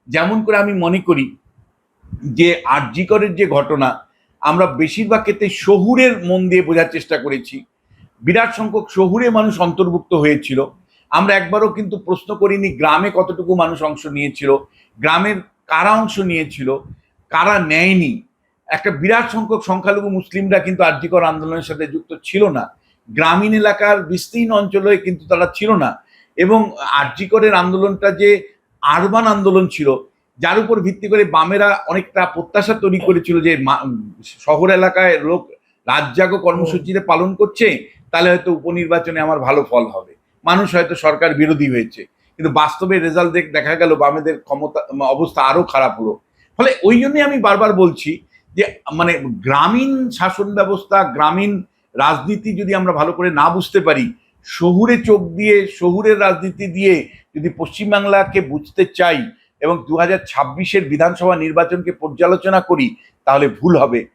যেমন করে আমি মনে করি যে আরজি করের যে ঘটনা, আমরা বেশিরভাগ ক্ষেত্রে শহুরের মন দিয়ে বোঝার চেষ্টা করেছি। বিরাট সংখ্যক শহুরে মানুষ অন্তর্ভুক্ত হয়েছিল। আমরা একবারও কিন্তু প্রশ্ন করিনি গ্রামে কতটুকু মানুষ অংশ নিয়েছিল, গ্রামের কারা অংশ নিয়েছিল, কারা নেয়নি। একটা বিরাট সংখ্যক সংখ্যালঘু মুসলিমরা কিন্তু আরজি কর আন্দোলনের সাথে যুক্ত ছিল না। গ্রামীণ এলাকার বিস্তীর্ণ অঞ্চলে কিন্তু তারা ছিল না। এবং আরজি করের আন্দোলনটা যে আরবান আন্দোলন ছিল, যার উপর ভিত্তি করে বামেরা অনেকটা প্রত্যাশা তৈরি করেছিল যে শহর এলাকায় লোক রাত জাগো কর্মসূচিতে পালন করছে, তাহলে হয়তো উপনির্বাচনে আমার ভালো ফল হবে, মানুষ হয়তো সরকার বিরোধী হয়েছে। কিন্তু বাস্তবে রেজাল্ট দেখা গেল বামেদের ক্ষমতা অবস্থা আরো খারাপ হলো। ফলে ওই জন্যই আমি বারবার বলছি যে মানে গ্রামীণ শাসন ব্যবস্থা, গ্রামীণ রাজনীতি যদি আমরা ভালো করে না বুঝতে পারি, শহুরে চোখ দিয়ে শহুরের রাজনীতি দিয়ে যদি পশ্চিমবাংলাকে বুঝতে চাই এবং 2026-এর বিধানসভা নির্বাচনকে পর্যালোচনা করি, তাহলে ভুল হবে।